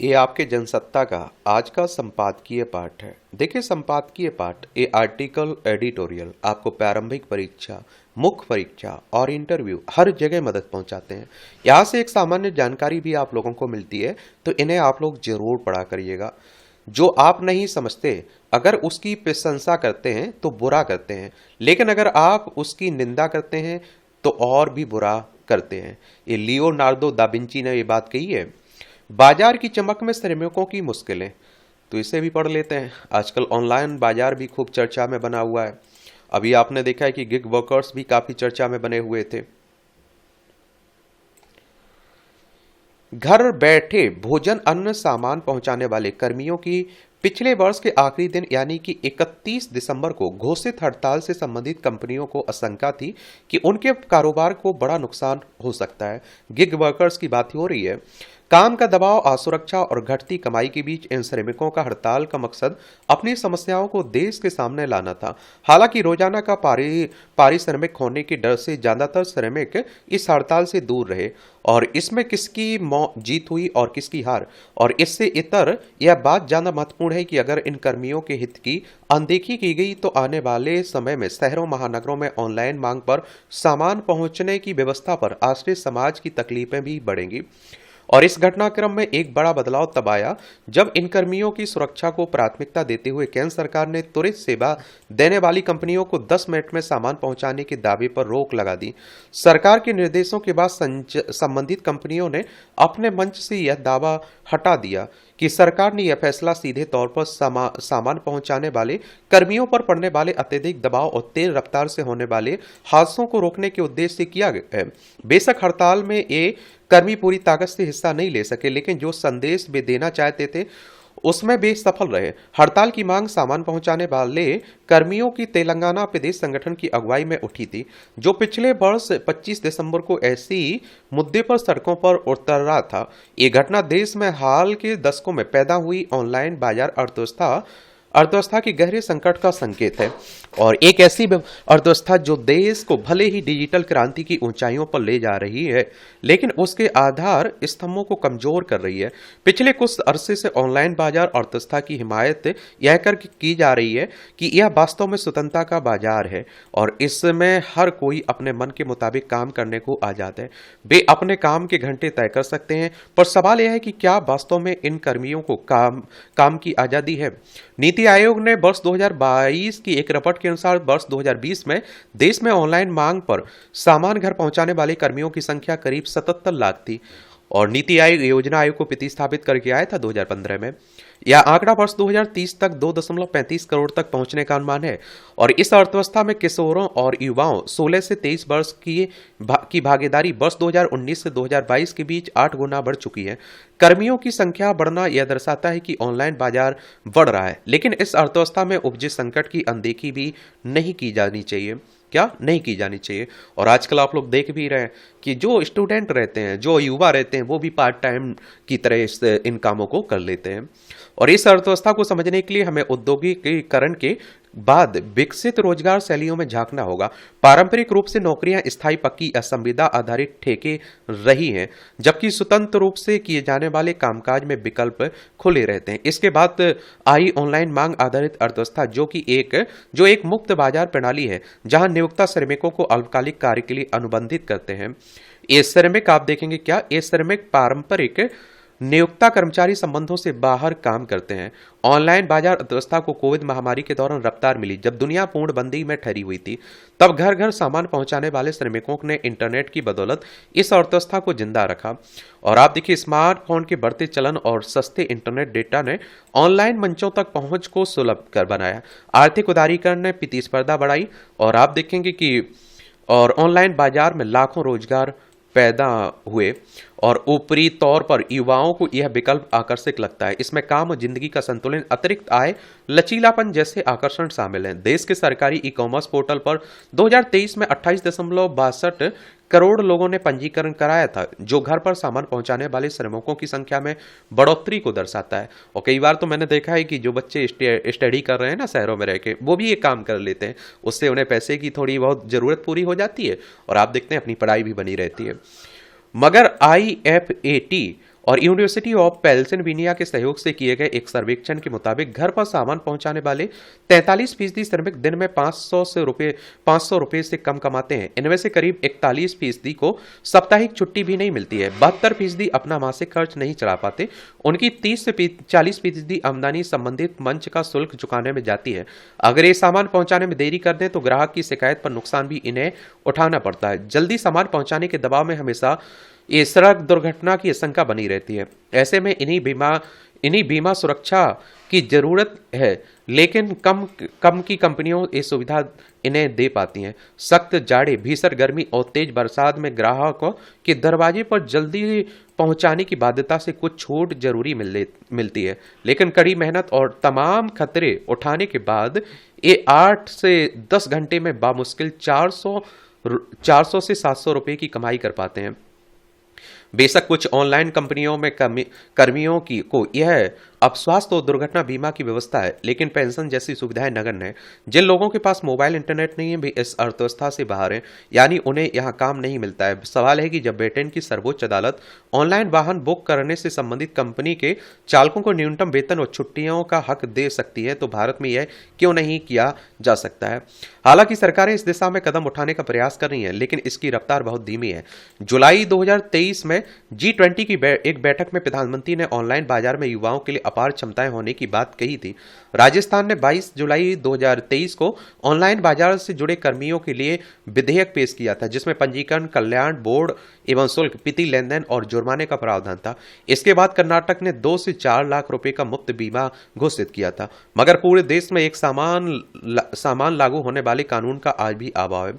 ये आपके जनसत्ता का आज का संपादकीय पाठ है। देखिए, संपादकीय पाठ ये आर्टिकल एडिटोरियल आपको प्रारंभिक परीक्षा, मुख्य परीक्षा और इंटरव्यू हर जगह मदद पहुंचाते हैं। यहाँ से एक सामान्य जानकारी भी आप लोगों को मिलती है, तो इन्हें आप लोग जरूर पढ़ा करिएगा। जो आप नहीं समझते, अगर उसकी प्रशंसा करते हैं तो बुरा करते हैं, लेकिन अगर आप उसकी निंदा करते हैं तो और भी बुरा करते हैं। ये लियोनार्डो दा विंची ने ये बात कही है। बाजार की चमक में श्रमिकों की मुश्किलें, तो इसे भी पढ़ लेते हैं। आजकल ऑनलाइन बाजार भी खूब चर्चा में बना हुआ है। अभी आपने देखा है कि गिग वर्कर्स भी काफी चर्चा में बने हुए थे। घर बैठे भोजन अन्न सामान पहुंचाने वाले कर्मियों की पिछले वर्ष के आखिरी दिन यानी कि 31 दिसंबर को घोषित हड़ताल से संबंधित कंपनियों को आशंका थी कि उनके कारोबार को बड़ा नुकसान हो सकता है। गिग वर्कर्स की बात हो रही है। काम का दबाव, असुरक्षा और घटती कमाई के बीच इन श्रमिकों का हड़ताल का मकसद अपनी समस्याओं को देश के सामने लाना था। हालांकि रोजाना का पारिश्रमिक होने के डर से ज्यादातर श्रमिक इस हड़ताल से दूर रहे, और इसमें किसकी जीत हुई और किसकी हार, और इससे इतर यह बात जानना महत्वपूर्ण है कि अगर इन कर्मियों के हित की अनदेखी की गई तो आने वाले समय में शहरों महानगरों में ऑनलाइन मांग पर सामान पहुंचने की व्यवस्था पर आश्रित समाज की तकलीफें भी बढ़ेंगी। और इस घटनाक्रम में एक बड़ा बदलाव तब आया जब इन कर्मियों की सुरक्षा को प्राथमिकता देते हुए केंद्र सरकार ने त्वरित सेवा देने वाली कंपनियों को 10 मिनट में सामान पहुंचाने के दावे पर रोक लगा दी। सरकार के निर्देशों के बाद संबंधित कंपनियों ने अपने मंच से यह दावा हटा दिया कि सरकार ने यह फैसला सीधे तौर पर सामान पहुंचाने वाले कर्मियों पर पड़ने वाले अत्यधिक दबाव और तेज रफ्तार से होने वाले हादसों को रोकने के उद्देश्य से किया है। बेशक हड़ताल में ये कर्मी पूरी ताकत से हिस्सा नहीं ले सके, लेकिन जो संदेश वे देना चाहते थे उसमें वे सफल रहे। हड़ताल की मांग सामान पहुंचाने वाले कर्मियों की तेलंगाना प्रदेश संगठन की अगुवाई में उठी थी, जो पिछले वर्ष 25 दिसंबर को ऐसी मुद्दे पर सड़कों पर उतर रहा था। ये घटना देश में हाल के दशकों में पैदा हुई ऑनलाइन बाजार अर्थव्यवस्था की गहरे संकट का संकेत है, और एक ऐसी अर्थव्यवस्था जो देश को भले ही डिजिटल क्रांति की ऊंचाइयों पर ले जा रही है, लेकिन उसके आधार स्तंभों को कमजोर कर रही है। पिछले कुछ अरसे से ऑनलाइन बाजार अर्थव्यवस्था की हिमायत यह कर की जा रही है कि यह वास्तव में स्वतंत्रता का बाजार है, और इसमें हर कोई अपने मन के मुताबिक काम करने को आजाद है। वे अपने काम के घंटे तय कर सकते हैं, पर सवाल यह है कि क्या वास्तव में इन कर्मियों को काम की आजादी है। नीति आयोग ने वर्ष 2022 की एक रिपोर्ट के अनुसार वर्ष 2020 में देश में ऑनलाइन मांग पर सामान घर पहुंचाने वाले कर्मियों की संख्या करीब 77 लाख थी, और नीति आयोग योजना आयोग को प्रतिस्थापित करके आया था 2015 में। यह आंकड़ा वर्ष 2030 तक 2.35 करोड़ तक पहुंचने का अनुमान है, और इस अर्थव्यवस्था में किशोरों और युवाओं 16 से 23 वर्ष की भागीदारी वर्ष 2019 से 2022 के बीच 8 गुना बढ़ चुकी है। कर्मियों की संख्या बढ़ना यह दर्शाता है कि ऑनलाइन बाजार बढ़ रहा है, लेकिन इस अर्थव्यवस्था में उपजे संकट की अनदेखी भी नहीं की जानी चाहिए। क्या नहीं की जानी चाहिए। और आजकल आप लोग देख भी रहे हैं कि जो स्टूडेंट रहते हैं, जो युवा रहते हैं, वो भी पार्ट टाइम की तरह इन कामों को कर लेते हैं। और इस अर्थव्यवस्था को समझने के लिए हमें औद्योगिकीकरण के बाद विकसित रोजगार शैलियों में झांकना होगा। पारंपरिक रूप से नौकरियां स्थायी, पक्की या संविदा आधारित ठेके रही हैं, जबकि स्वतंत्र रूप से किए जाने वाले कामकाज में विकल्प खुले रहते हैं। इसके बाद आई ऑनलाइन मांग आधारित अर्थव्यवस्था, जो एक मुक्त बाजार प्रणाली है, जहां नियोक्ता श्रमिकों को अल्पकालिक कार्य के लिए अनुबंधित करते हैं। ये श्रमिक आप देखेंगे क्या, ये श्रमिक पारंपरिक नियोक्ता कर्मचारी संबंधों से बाहर काम करते हैं। ऑनलाइन बाजार अर्थव्यवस्था को कोविड महामारी के दौरान रफ्तार मिली, जब दुनिया पूर्णबंदी में ठहरी हुई थी। तब घर घर सामान पहुंचाने वाले श्रमिकों ने इंटरनेट की बदौलत इस अर्थव्यवस्था को जिंदा रखा। और आप देखिए, स्मार्टफोन के बढ़ते चलन और सस्ते इंटरनेट डेटा ने ऑनलाइन मंचों तक पहुंच को सुलभ कर बनाया। आर्थिक उदारीकरण ने प्रतिस्पर्धा बढ़ाई, और आप देखेंगे कि और ऑनलाइन बाजार में लाखों रोजगार पैदा हुए, और ऊपरी तौर पर युवाओं को यह विकल्प आकर्षक लगता है। इसमें काम और जिंदगी का संतुलन, अतिरिक्त आय, लचीलापन जैसे आकर्षण शामिल हैं। देश के सरकारी ई कॉमर्स पोर्टल पर 2023 में 28.62 करोड़ लोगों ने पंजीकरण कराया था, जो घर पर सामान पहुंचाने वाले श्रमिकों की संख्या में बढ़ोतरी को दर्शाता है। और कई बार तो मैंने देखा है कि जो बच्चे स्टडी कर रहे हैं ना शहरों में रह के, वो भी ये काम कर लेते हैं। उससे उन्हें पैसे की थोड़ी बहुत जरूरत पूरी हो जाती है, और आप देखते हैं अपनी पढ़ाई भी बनी रहती है। मगर IFAT और यूनिवर्सिटी ऑफ पेंसिल्वेनिया के सहयोग से किए गए एक सर्वेक्षण के मुताबिक घर पर सामान पहुंचाने वाले 43% श्रमिक दिन में 500 रुपए से कम कमाते हैं। इनमें से करीब 41% को साप्ताहिक छुट्टी भी नहीं मिलती है। 72% अपना मासिक खर्च नहीं चला पाते। उनकी 30 से 40% आमदनी संबंधित मंच का शुल्क चुकाने में जाती है। अगर ये सामान पहुंचाने में देरी कर दें तो ग्राहक की शिकायत पर नुकसान भी इन्हें उठाना पड़ता है। जल्दी सामान पहुंचाने के दबाव में हमेशा ये सड़क दुर्घटना की आशंका बनी रहती है। ऐसे में इन्हीं बीमा सुरक्षा की जरूरत है, लेकिन कम की कंपनियों ये सुविधा इन्हें दे पाती हैं। सख्त जाड़े, भीषण गर्मी और तेज बरसात में ग्राहकों के दरवाजे पर जल्दी पहुंचाने की बाध्यता से कुछ छूट जरूरी मिलती है, लेकिन कड़ी मेहनत और तमाम खतरे उठाने के बाद ये 8 से 10 घंटे में बामुश्किल 400 से 700 रुपए की कमाई कर पाते हैं। बेशक कुछ ऑनलाइन कंपनियों में कर्मियों को यह अब स्वास्थ्य और दुर्घटना बीमा की व्यवस्था है, लेकिन पेंशन जैसी सुविधाएं नगण्य है। जिन लोगों के पास मोबाइल इंटरनेट नहीं है भी इस अर्थव्यवस्था से बाहर है, यानी उन्हें यहाँ काम नहीं मिलता है। सवाल है कि जब ब्रिटेन की सर्वोच्च अदालत ऑनलाइन वाहन बुक करने से संबंधित कंपनी के चालकों को न्यूनतम वेतन और छुट्टियों का हक दे सकती है, तो भारत में यह क्यों नहीं किया जा सकता है। हालांकि सरकारें इस दिशा में कदम उठाने का प्रयास कर रही हैं, लेकिन इसकी रफ्तार बहुत धीमी है। जुलाई 2023 में G20 की एक बैठक में प्रधानमंत्री ने ऑनलाइन बाजार में युवाओं के लिए अपार क्षमताएं होने की बात कही थी। राजस्थान ने 22 जुलाई 2023 को ऑनलाइन बाजार से जुड़े कर्मियों के लिए विधेयक पेश किया था, जिसमें पंजीकरण, कल्याण, बोर्ड एवं शुल्क, वित्तीय लेनदेन और जुर्माने का प्रावधान था। इसके बाद कर्नाटक ने 2 से 4 लाख रुपए का मुफ्त बीमा घोषित किया था, मगर पूरे देश में एक समान लागू होने वाले कानून का आज भी अभाव है।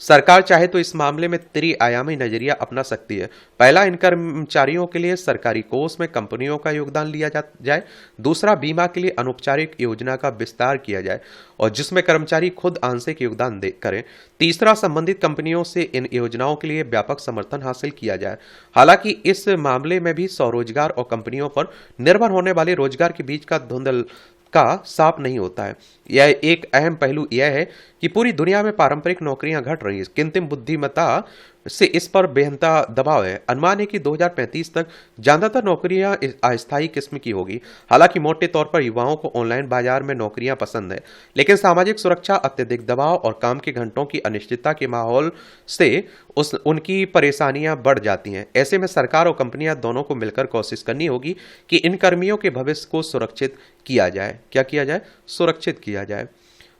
सरकार चाहे तो इस मामले में त्रिआयामी नजरिया अपना सकती है। पहला, इन कर्मचारियों के लिए सरकारी कोष में कंपनियों का योगदान लिया जाए। दूसरा, बीमा के लिए अनौपचारिक योजना का विस्तार किया जाए और जिसमें कर्मचारी खुद आंशिक योगदान करें। तीसरा, संबंधित कंपनियों से इन योजनाओं के लिए व्यापक समर्थन हासिल किया जाए। हालांकि इस मामले में भी स्वरोजगार और कंपनियों पर निर्भर होने वाले रोजगार के बीच का धुंधल का साफ नहीं होता है। यह एक अहम पहलू यह है कि पूरी दुनिया में पारंपरिक नौकरियां घट रही हैं। कृत्रिम बुद्धिमत्ता से इस पर बेहनता दबाव है। अनुमान है कि 2035 तक ज्यादातर नौकरियां अस्थायी किस्म की होगी। हालांकि मोटे तौर पर युवाओं को ऑनलाइन बाजार में नौकरियां पसंद है, लेकिन सामाजिक सुरक्षा, अत्यधिक दबाव और काम के घंटों की अनिश्चितता के माहौल से उनकी परेशानियां बढ़ जाती हैं। ऐसे में सरकार और कंपनियां दोनों को मिलकर कोशिश करनी होगी कि इन कर्मियों के भविष्य को सुरक्षित किया जाए। क्या किया जाए? सुरक्षित किया जाए।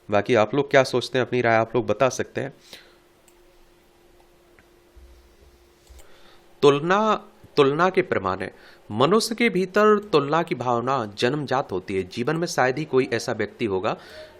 बाकी आप लोग क्या सोचते हैं, अपनी राय आप लोग बता सकते हैं। तुलना के पैमाने। मनुष्य के भीतर तुलना की भावना जन्मजात होती है। जीवन में शायद ही कोई ऐसा व्यक्ति होगा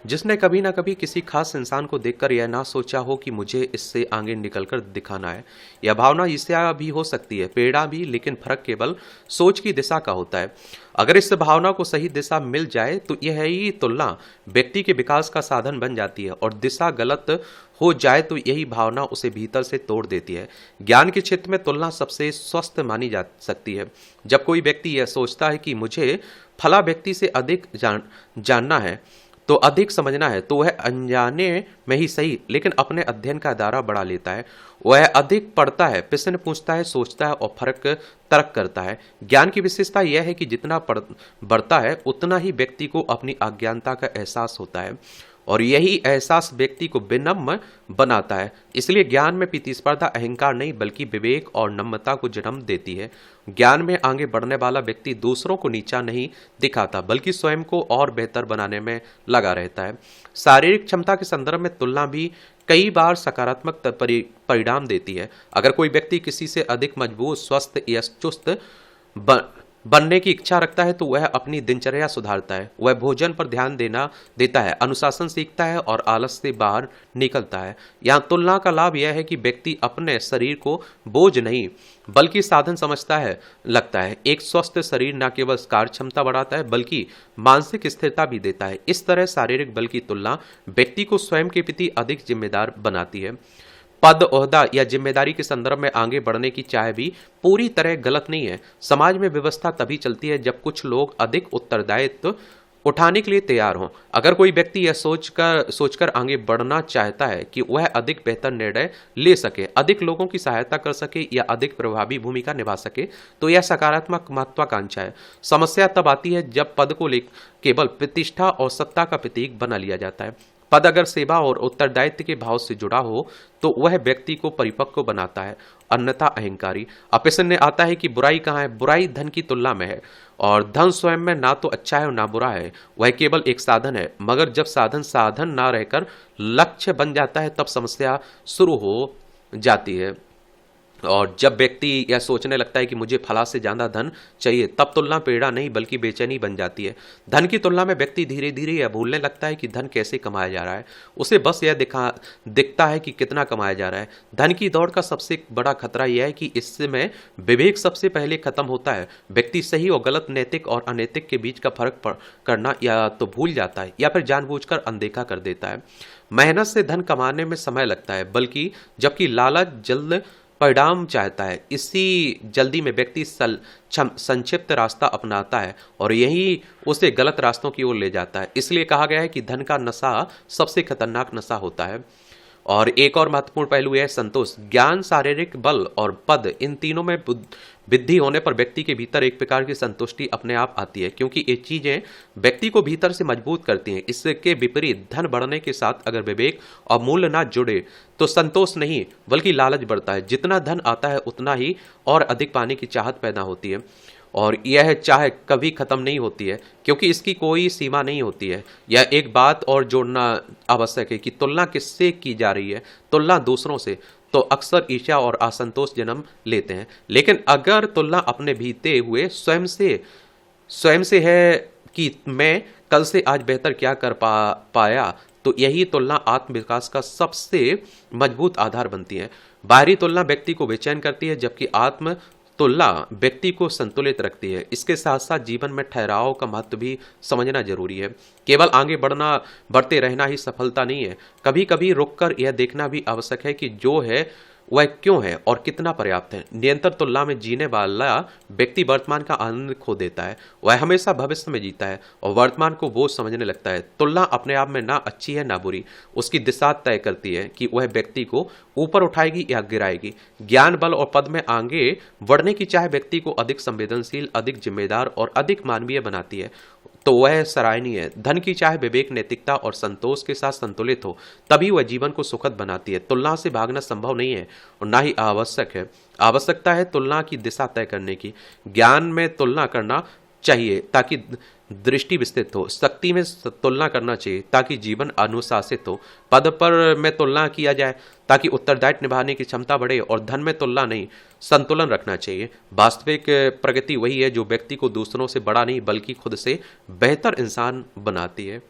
जिसने कभी ना कभी किसी खास इंसान को देखकर यह ना सोचा हो कि मुझे इससे आगे निकलकर दिखाना है। यह भावना ईर्ष्या भी हो सकती है, प्रेरणा भी, लेकिन फर्क केवल सोच की दिशा का होता है। अगर इस भावना को सही दिशा मिल जाए तो यह ही तुलना व्यक्ति के विकास का साधन बन जाती है, और दिशा गलत हो जाए तो यही भावना उसे भीतर से तोड़ देती है। ज्ञान के क्षेत्र में तुलना सबसे स्वस्थ मानी जा सकती है। जब कोई व्यक्ति यह सोचता है कि मुझे फला व्यक्ति से अधिक जानना है, तो अधिक समझना है, तो वह अनजाने में ही सही लेकिन अपने अध्ययन का दायरा बढ़ा लेता है। वह अधिक पढ़ता है, प्रश्न पूछता है, सोचता है और फर्क तर्क करता है। ज्ञान की विशेषता यह है कि जितना बढ़ता है उतना ही व्यक्ति को अपनी अज्ञानता का एहसास होता है, और यही एहसास व्यक्ति को विनम्र बनाता है। इसलिए ज्ञान में प्रतिस्पर्धा अहंकार नहीं बल्कि विवेक और नम्रता को जन्म देती है। ज्ञान में आगे बढ़ने वाला व्यक्ति दूसरों को नीचा नहीं दिखाता बल्कि स्वयं को और बेहतर बनाने में लगा रहता है। शारीरिक क्षमता के संदर्भ में तुलना भी कई बार सकारात्मक परिणाम देती है। अगर कोई व्यक्ति किसी से अधिक मजबूत, स्वस्थ या चुस्त बनने की इच्छा रखता है तो वह अपनी दिनचर्या सुधारता है, वह भोजन पर ध्यान देता है, अनुशासन सीखता है और आलस से बाहर निकलता है। यहाँ तुलना का लाभ यह है कि व्यक्ति अपने शरीर को बोझ नहीं बल्कि साधन समझता है लगता है। एक स्वस्थ शरीर न केवल कार्य क्षमता बढ़ाता है बल्कि मानसिक स्थिरता भी देता है। इस तरह शारीरिक बल की तुलना व्यक्ति को स्वयं के प्रति अधिक जिम्मेदार बनाती है। पद, ओहदा या जिम्मेदारी के संदर्भ में आगे बढ़ने की चाह भी पूरी तरह गलत नहीं है। समाज में व्यवस्था तभी चलती है जब कुछ लोग अधिक उठाने के लिए तैयार हों। अगर कोई व्यक्ति यह सोचकर आगे बढ़ना चाहता है कि वह अधिक बेहतर निर्णय ले सके, अधिक लोगों की सहायता कर सके या अधिक प्रभावी भूमिका निभा सके, तो यह सकारात्मक महत्वाकांक्षा है। समस्या तब आती है जब पद को केवल प्रतिष्ठा और सत्ता का प्रतीक बना लिया जाता है। पद अगर सेवा और उत्तरदायित्व के भाव से जुड़ा हो तो वह व्यक्ति को परिपक्व बनाता है, अन्यथा अहंकारी। अब प्रश्न आता है कि बुराई कहाँ है? बुराई धन की तुलना में है, और धन स्वयं में ना तो अच्छा है और ना बुरा है, वह केवल एक साधन है। मगर जब साधन ना रहकर लक्ष्य बन जाता है तब समस्या शुरू हो जाती है। और जब व्यक्ति यह सोचने लगता है कि मुझे फला से ज्यादा धन चाहिए, तब तुलना पीड़ा नहीं बल्कि बेचैनी बन जाती है। धन की तुलना में व्यक्ति धीरे धीरे यह भूलने लगता है कि धन कैसे कमाया जा रहा है, उसे बस यह दिखता है कि कितना कमाया जा रहा है। धन की दौड़ का सबसे बड़ा खतरा यह है कि इसमें विवेक सबसे पहले खत्म होता है। व्यक्ति सही और गलत, नैतिक और अनैतिक के बीच का फर्क करना या तो भूल जाता है या फिर जानबूझकर अनदेखा कर देता है। मेहनत से धन कमाने में समय लगता है, बल्कि जबकि लालच जल्द परिणाम चाहता है। इसी जल्दी में व्यक्ति संक्षिप्त रास्ता अपनाता है और यही उसे गलत रास्तों की ओर ले जाता है। इसलिए कहा गया है कि धन का नशा सबसे खतरनाक नशा होता है। और एक और महत्वपूर्ण पहलू है संतोष। ज्ञान, शारीरिक बल और पद, इन तीनों में वृद्धि होने पर व्यक्ति के भीतर एक प्रकार की संतुष्टि अपने आप आती है, क्योंकि ये चीजें व्यक्ति को भीतर से मजबूत करती हैं। इसके विपरीत धन बढ़ने के साथ अगर विवेक और मूल्य ना जुड़े तो संतोष नहीं बल्कि लालच बढ़ता है। जितना धन आता है उतना ही और अधिक पाने की चाहत पैदा होती है, और यह चाह कभी खत्म नहीं होती है क्योंकि इसकी कोई सीमा नहीं होती है। यह एक बात और जोड़ना आवश्यक है कि तुलना किससे की जा रही है। तुलना दूसरों से तो अक्सर ईर्ष्या और असंतोष जन्म लेते हैं, लेकिन अगर तुलना अपने बीते हुए स्वयं से है कि मैं कल से आज बेहतर क्या कर पाया, तो यही तुलना आत्मविकास का सबसे मजबूत आधार बनती है। बाहरी तुलना व्यक्ति को बेचैन करती है, जबकि आत्म तुलना व्यक्ति को संतुलित रखती है। इसके साथ साथ जीवन में ठहराव का महत्व भी समझना जरूरी है। केवल आगे बढ़ते रहना ही सफलता नहीं है। कभी कभी रुककर यह देखना भी आवश्यक है कि जो है वह क्यों है और कितना पर्याप्त है। निरंतर तुलना में जीने वाला व्यक्ति वर्तमान का आनंद खो देता है। वह हमेशा भविष्य में जीता है और वर्तमान को बोझ समझने लगता है। तुलना अपने आप में ना अच्छी है ना बुरी, उसकी दिशा तय करती है कि वह व्यक्ति को ऊपर उठाएगी या गिराएगी। ज्ञान, बल और पद में आगे बढ़ने की चाह व्यक्ति को अधिक संवेदनशील, अधिक जिम्मेदार और अधिक मानवीय बनाती है, तो वह सराहनीय है। धन की चाहे विवेक, नैतिकता और संतोष के साथ संतुलित हो, तभी वह जीवन को सुखद बनाती है। तुलना से भागना संभव नहीं है और ना ही आवश्यक है। आवश्यकता है तुलना की दिशा तय करने की। ज्ञान में तुलना करना चाहिए ताकि दृष्टि विस्तृत हो। शक्ति में तुलना करना चाहिए ताकि जीवन अनुशासित हो। पद पर में तुलना किया जाए ताकि उत्तरदायित्व निभाने की क्षमता बढ़े, और धन में तुलना नहीं, संतुलन रखना चाहिए। वास्तविक प्रगति वही है जो व्यक्ति को दूसरों से बड़ा नहीं बल्कि खुद से बेहतर इंसान बनाती है।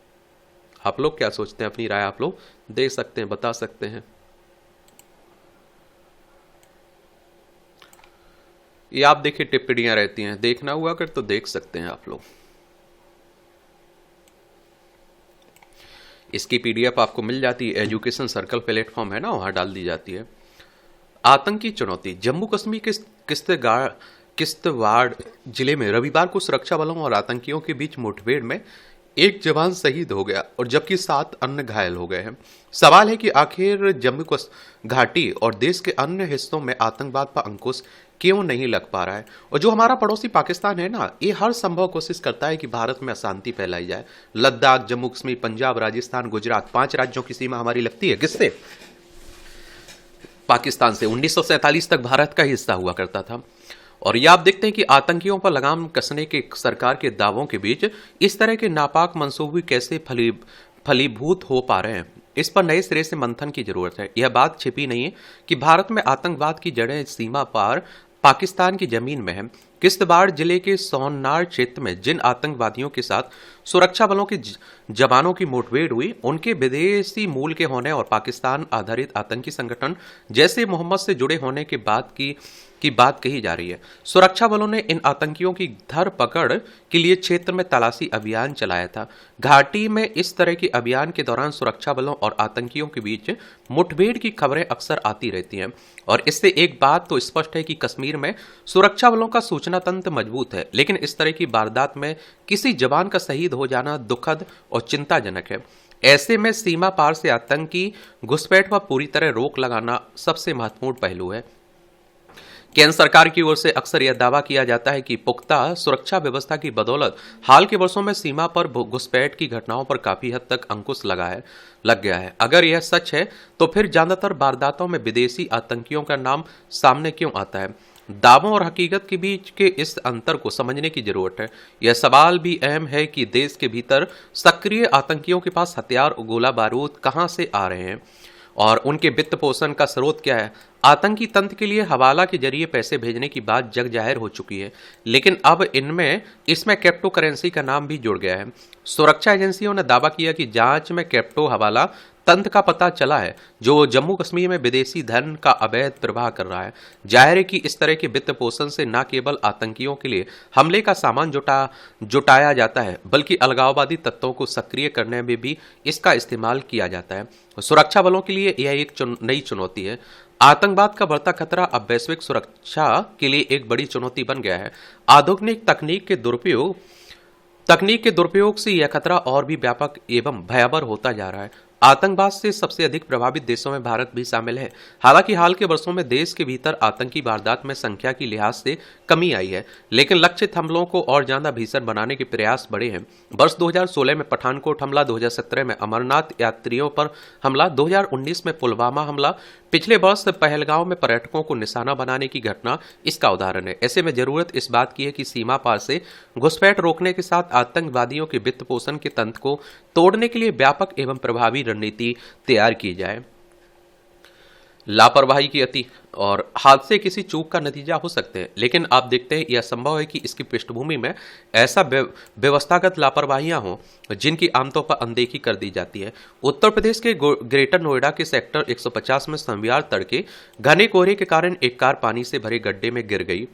आप लोग क्या सोचते हैं? अपनी राय आप लोग दे सकते हैं, बता सकते हैं। ये आप देखिए टिप्पणियां रहती हैं, देखना हुआ अगर तो देख सकते हैं आप लोग। इसकी पीडीएफ आपको मिल जाती है, एजुकेशन सर्कल प्लेटफॉर्म है ना, वहां डाल दी जाती है। आतंकी चुनौती। जम्मू कश्मीर के किश्तवाड़ जिले में रविवार को सुरक्षा बलों और आतंकियों के बीच मुठभेड़ में एक जवान शहीद हो गया और जबकि 7 अन्य घायल हो गए हैं। सवाल है कि आखिर जम्मू घाटी और देश के अन्य हिस्सों में आतंकवाद पर अंकुश क्यों नहीं लग पा रहा है। और जो हमारा पड़ोसी पाकिस्तान है ना, ये हर संभव कोशिश करता है कि भारत में अशांति फैलाई जाए। लद्दाख, जम्मू कश्मीर, पंजाब, राजस्थान, गुजरात, 5 राज्यों की सीमा हमारी लगती है किससे? पाकिस्तान से। 1947 तक भारत का हिस्सा हुआ करता था। और ये आप देखते हैं कि आतंकियों पर लगाम कसने के सरकार के दावों के बीच इस तरह के नापाक मंसूबे कैसे फलीभूत हो पा रहे हैं, इस पर नए सिरे से मंथन की जरूरत है। यह बात छिपी नहीं है कि भारत में आतंकवाद की जड़ें सीमा पार पाकिस्तान की जमीन में है। किश्तवाड़ जिले के सोननार क्षेत्र में जिन आतंकवादियों के साथ सुरक्षा बलों के जवानों की मुठभेड़ हुई, उनके विदेशी मूल के होने और पाकिस्तान आधारित आतंकी संगठन जैसे मोहम्मद से जुड़े होने के बाद की की बात कही जा रही है। सुरक्षा बलों ने इन आतंकियों की धरपकड़ के लिए क्षेत्र में तलाशी अभियान चलाया था। घाटी में इस तरह के अभियान के दौरान सुरक्षा बलों और आतंकियों के बीच मुठभेड़ की खबरें अक्सर आती रहती हैं और इससे एक बात तो स्पष्ट है कि कश्मीर में सुरक्षा बलों का सूचना तंत्र मजबूत है, लेकिन इस तरह की वारदात में किसी जवान का शहीद हो जाना दुखद और चिंताजनक है। ऐसे में सीमा पार से आतंकी घुसपैठ पर पूरी तरह रोक लगाना सबसे महत्वपूर्ण पहलू है। केंद्र सरकार की ओर से अक्सर यह दावा किया जाता है कि पुख्ता सुरक्षा व्यवस्था की बदौलत हाल के वर्षों में सीमा पर घुसपैठ की घटनाओं पर काफी हद तक अंकुश लग गया है। अगर यह सच है तो फिर ज्यादातर वारदातों में विदेशी आतंकियों का नाम सामने क्यों आता है? दावों और हकीकत के बीच के इस अंतर को समझने की जरूरत है। यह सवाल भी अहम है कि देश के भीतर सक्रिय आतंकियों के पास हथियार और गोला बारूद कहां से आ रहे हैं और उनके वित्त पोषण का स्रोत क्या है। आतंकी तंत्र के लिए हवाला के जरिए पैसे भेजने की बात जग जाहिर हो चुकी है, लेकिन अब इसमें क्रिप्टो करेंसी का नाम भी जुड़ गया है। सुरक्षा एजेंसियों ने दावा किया कि जांच में क्रिप्टो हवाला तंत्र का पता चला है जो जम्मू कश्मीर में विदेशी धन का अवैध प्रवाह कर रहा है। जाहिर है कि इस तरह के वित्त पोषण से न केवल आतंकियों के लिए हमले का सामान जुटाया जाता है, बल्कि अलगाववादी तत्वों को सक्रिय करने में भी इसका इस्तेमाल किया जाता है। सुरक्षा बलों के लिए यह एक नई चुनौती है। आतंकवाद का बढ़ता खतरा अब वैश्विक सुरक्षा के लिए एक बड़ी चुनौती बन गया है। आधुनिक तकनीक के दुरुपयोग से यह खतरा और भी व्यापक एवं भयावह होता जा रहा है। आतंकवाद से सबसे अधिक प्रभावित देशों में भारत भी शामिल है। हालांकि हाल के वर्षों में देश के भीतर आतंकी वारदात में संख्या की लिहाज से कमी आई है, लेकिन लक्षित हमलों को और ज्यादा भीषण बनाने के प्रयास बढ़े हैं। वर्ष 2016 में पठानकोट हमला, 2017 में अमरनाथ यात्रियों पर हमला, 2019 में पुलवामा हमला, पिछले वर्ष पहलगांव में पर्यटकों को निशाना बनाने की घटना इसका उदाहरण है। ऐसे में जरूरत इस बात की है कि सीमा पार से घुसपैठ रोकने के साथ आतंकवादियों के वित्त पोषण के तंत्र को तोड़ने के लिए व्यापक एवं प्रभावी रणनीति तैयार की जाए। लापरवाही की अति और हादसे किसी चूक का नतीजा हो सकते हैं, लेकिन आप देखते हैं यह संभव है कि इसकी पृष्ठभूमि में ऐसा व्यवस्थागत लापरवाहियां हों जिनकी आमतौर पर अनदेखी कर दी जाती है। उत्तर प्रदेश के ग्रेटर नोएडा के सेक्टर 150 में शनिवार तड़के घने कोहरे के कारण एक कार पानी से भरे गड्ढे में गिर गई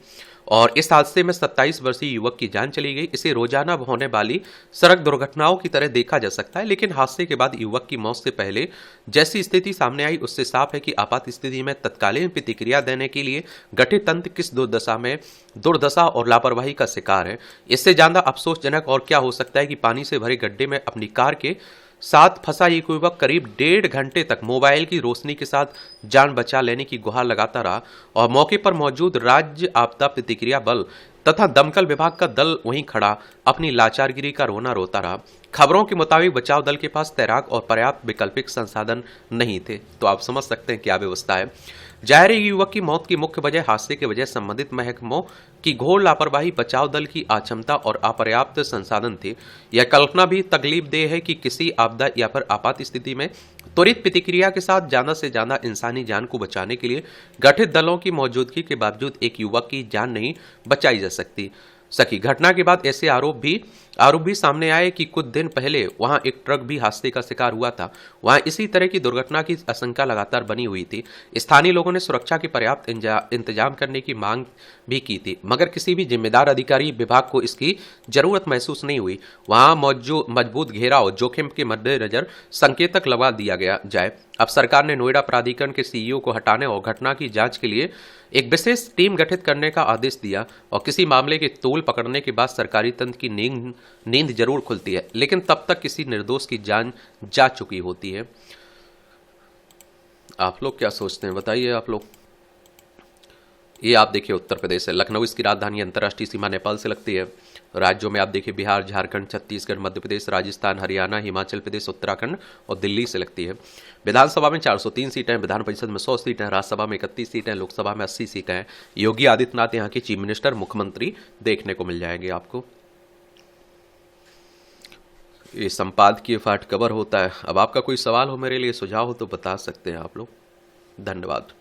और इस हादसे में 27 वर्षीय युवक की जान चली गई। इसे रोजाना होने वाली सड़क दुर्घटनाओं की तरह देखा जा सकता है, लेकिन हादसे के बाद युवक की मौत से पहले जैसी स्थिति सामने आई उससे साफ है कि आपात स्थिति में तत्कालीन प्रतिक्रिया देने के लिए गठित तंत्र किस दुर्दशा और लापरवाही का शिकार है। इससे ज्यादा अफसोसजनक और क्या हो सकता है कि पानी से भरे गड्ढे में अपनी कार के साथ फंसा एक युवक करीब 1.5 घंटे तक मोबाइल की रोशनी के साथ जान बचा लेने की गुहार लगाता रहा और मौके पर मौजूद राज्य आपदा प्रतिक्रिया बल तथा दमकल विभाग का दल वहीं खड़ा अपनी लाचारगिरी का रोना रोता रहा। खबरों के मुताबिक बचाव दल के पास तैराक और पर्याप्त वैकल्पिक संसाधन नहीं थे। तो आप समझ सकते हैं क्या व्यवस्था है। जाहिर है युवक की मौत की मुख्य वजह हादसे के वजह संबंधित महकमों की घोर लापरवाही, बचाव दल की अक्षमता और अपर्याप्त संसाधन थे। यह कल्पना भी तकलीफदेह है कि किसी आपदा या फिर आपात स्थिति में त्वरित प्रतिक्रिया के साथ ज्यादा से ज्यादा इंसानी जान को बचाने के लिए गठित दलों की मौजूदगी के बावजूद एक युवक की जान नहीं बचाई जा सकी। घटना के बाद ऐसे आरोप भी सामने आए कि कुछ दिन पहले वहां एक ट्रक भी हादसे का शिकार हुआ था। वहां इसी तरह की दुर्घटना की आशंका लगातार बनी हुई थी। स्थानीय लोगों ने सुरक्षा के पर्याप्त इंतजाम करने की मांग भी की थी, मगर किसी भी जिम्मेदार अधिकारी विभाग को इसकी जरूरत महसूस नहीं हुई। वहां मजबूत घेराव जोखिम के मद्देनजर संकेतक लगा दिया गया जाए। अब सरकार ने नोएडा प्राधिकरण के सीईओ को हटाने और घटना की जांच के लिए एक विशेष टीम गठित करने का आदेश दिया और किसी मामले के तूल पकड़ने के बाद सरकारी तंत्र की नींद जरूर खुलती है, लेकिन तब तक किसी निर्दोष की जान जा चुकी होती है। आप लोग क्या सोचते हैं बताइए आप लोग। ये आप देखिए उत्तर प्रदेश है, लखनऊ इसकी राजधानी, अंतर्राष्ट्रीय सीमा नेपाल से लगती है। राज्यों में आप देखिए बिहार, झारखंड, छत्तीसगढ़, मध्य प्रदेश, राजस्थान, हरियाणा, हिमाचल प्रदेश, उत्तराखंड और दिल्ली से लगती है। विधानसभा में 403 सीटें, विधान परिषद में 100 सीटें, राज्यसभा में 31 सीटें, लोकसभा में 80 सीटें हैं। योगी आदित्यनाथ यहाँ के चीफ मिनिस्टर, मुख्यमंत्री देखने को मिल जाएंगे आपको। ये संपादकीय पाठ कवर होता है। अब आपका कोई सवाल हो मेरे लिए, सुझाव हो तो बता सकते हैं आप लोग। धन्यवाद।